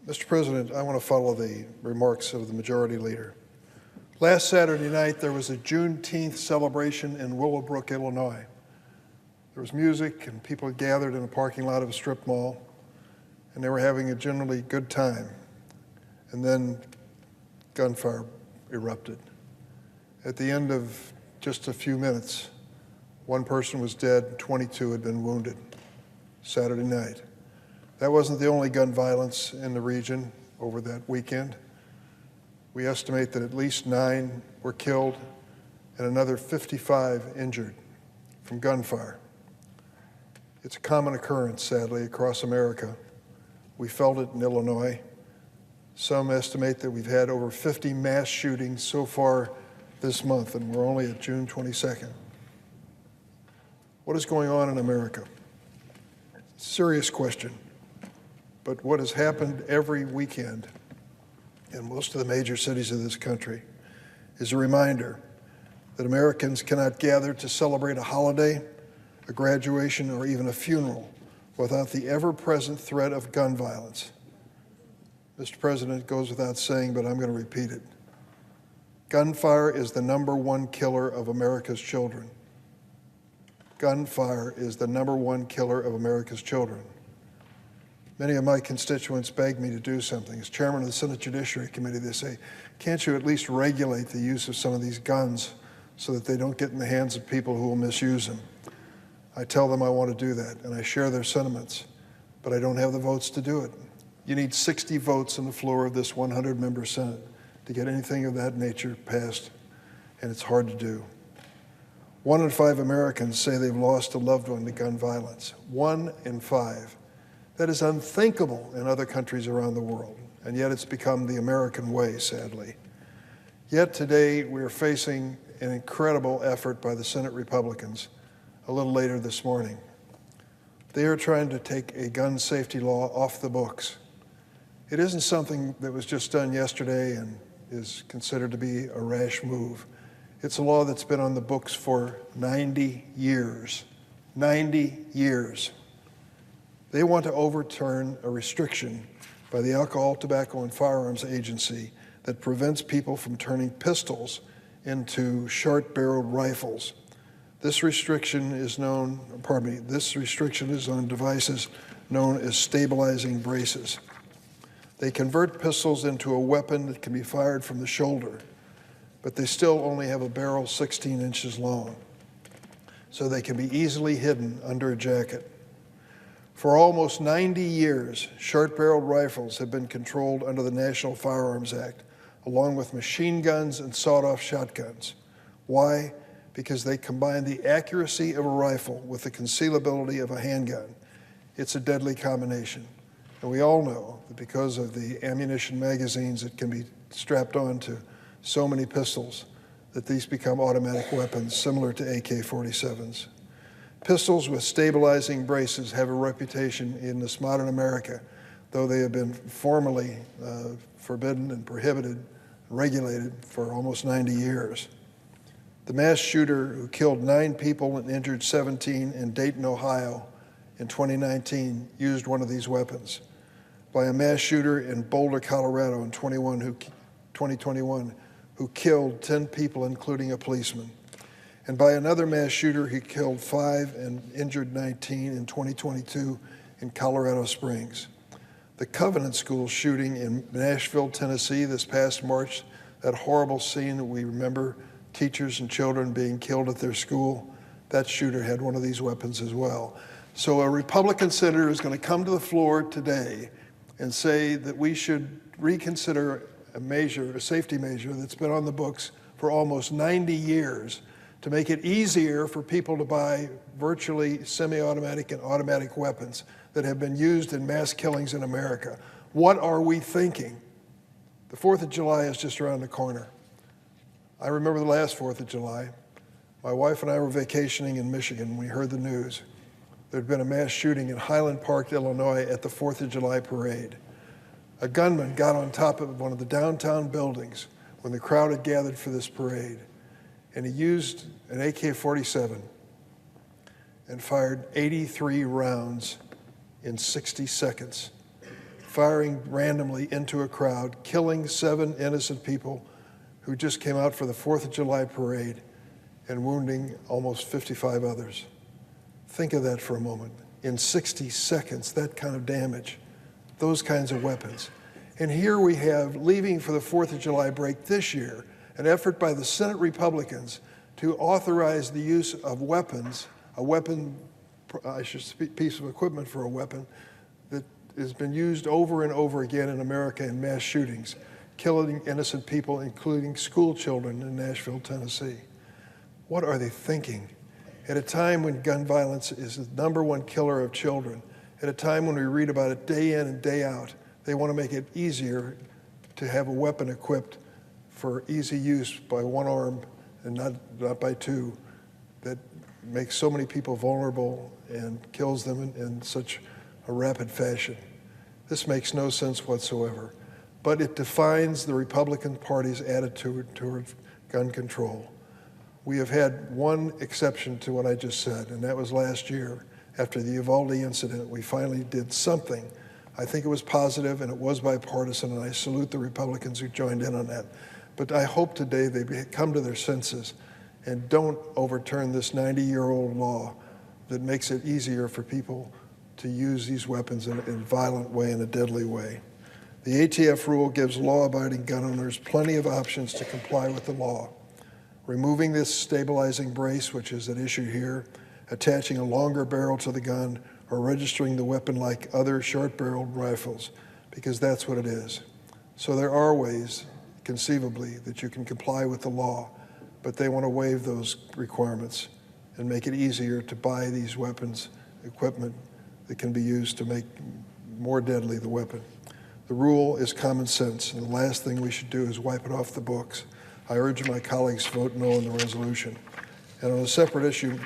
Mr. President, I want to follow the remarks of the Majority Leader. Last Saturday night, there was a Juneteenth celebration in Willowbrook, Illinois. There was music and people gathered in a parking lot of a strip mall, and they were having a generally good time. And then gunfire erupted. At the end of just a few minutes, one person was dead, 22 had been wounded. Saturday night. That wasn't the only gun violence in the region over that weekend. We estimate that at least 9 were killed and another 55 injured from gunfire. It's a common occurrence, sadly, across America. We felt it in Illinois. Some estimate that we've had over 50 mass shootings so far this month, and we're only at June 22nd. What is going on in America? Serious question. But what has happened every weekend in most of the major cities of this country is a reminder that Americans cannot gather to celebrate a holiday, a graduation, or even a funeral without the ever-present threat of gun violence. Mr. President, it goes without saying, but I'm going to repeat it. Gunfire is the #1 killer of America's children. Gunfire is the #1 killer of America's children. Many of my constituents beg me to do something. As chairman of the Senate Judiciary Committee, they say, can't you at least regulate the use of some of these guns so that they don't get in the hands of people who will misuse them? I tell them I want to do that, and I share their sentiments, but I don't have the votes to do it. You need 60 votes on the floor of this 100-member Senate to get anything of that nature passed, and it's hard to do. 1 in 5 Americans say they've lost a loved one to gun violence. 1 in 5. That is unthinkable in other countries around the world, and yet it's become the American way, sadly. Yet today we are facing an incredible effort by the Senate Republicans a little later this morning. They are trying to take a gun safety law off the books. It isn't something that was just done yesterday and is considered to be a rash move. It's a law that's been on the books for 90 years. 90 years. They want to overturn a restriction by the Alcohol, Tobacco, and Firearms Agency that prevents people from turning pistols into short-barreled rifles. This restriction is on devices known as stabilizing braces. They convert pistols into a weapon that can be fired from the shoulder, but they still only have a barrel 16 inches long, so they can be easily hidden under a jacket. For almost 90 years, short-barreled rifles have been controlled under the National Firearms Act, along with machine guns and sawed-off shotguns. Why? Because they combine the accuracy of a rifle with the concealability of a handgun. It's a deadly combination. And we all know that because of the ammunition magazines that can be strapped onto so many pistols, that these become automatic weapons similar to AK-47s. Pistols with stabilizing braces have a reputation in this modern America, though they have been formally forbidden and prohibited, and regulated for almost 90 years. The mass shooter who killed 9 people and injured 17 in Dayton, Ohio in 2019 used one of these weapons. By a mass shooter in Boulder, Colorado in 2021 who killed 10 people, including a policeman. And by another mass shooter, he killed 5 and injured 19 in 2022 in Colorado Springs. The Covenant School shooting in Nashville, Tennessee this past March, that horrible scene that we remember, teachers and children being killed at their school, that shooter had one of these weapons as well. So a Republican senator is going to come to the floor today and say that we should reconsider a safety measure that's been on the books for almost 90 years to make it easier for people to buy virtually semi-automatic and automatic weapons that have been used in mass killings in America. What are we thinking? The 4th of July is just around the corner. I remember the last 4th of July. My wife and I were vacationing in Michigan when we heard the news. There had been a mass shooting in Highland Park, Illinois at the 4th of July parade. A gunman got on top of one of the downtown buildings when the crowd had gathered for this parade, and he used an AK-47 and fired 83 rounds in 60 seconds. firing randomly into a crowd, killing 7 innocent people who just came out for the 4th of July parade, and wounding almost 55 others. Think of that for a moment. In 60 seconds, that kind of damage, those kinds of weapons. And here we have, leaving for the 4th of July break this year, an effort by the Senate Republicans to authorize the use of weapons, piece of equipment for a weapon that has been used over and over again in America in mass shootings, killing innocent people, including school children in Nashville, Tennessee. What are they thinking? At a time when gun violence is the #1 killer of children, at a time when we read about it day in and day out, they want to make it easier to have a weapon equipped for easy use by one arm and not by two, that makes so many people vulnerable and kills them in such a rapid fashion. This makes no sense whatsoever, but it defines the Republican Party's attitude toward gun control. We have had one exception to what I just said, and that was last year. After the Uvalde incident, we finally did something. I think it was positive and it was bipartisan, and I salute the Republicans who joined in on that. But I hope today they come to their senses and don't overturn this 90-year-old law that makes it easier for people to use these weapons in a violent way, in a deadly way. The ATF rule gives law-abiding gun owners plenty of options to comply with the law. Removing this stabilizing brace, which is at issue here, attaching a longer barrel to the gun, or registering the weapon like other short-barreled rifles, because that's what it is. So there are ways, conceivably, that you can comply with the law, but they want to waive those requirements and make it easier to buy these weapons, equipment that can be used to make more deadly the weapon. The rule is common sense, and the last thing we should do is wipe it off the books. I urge my colleagues to vote no on the resolution. And on a separate issue,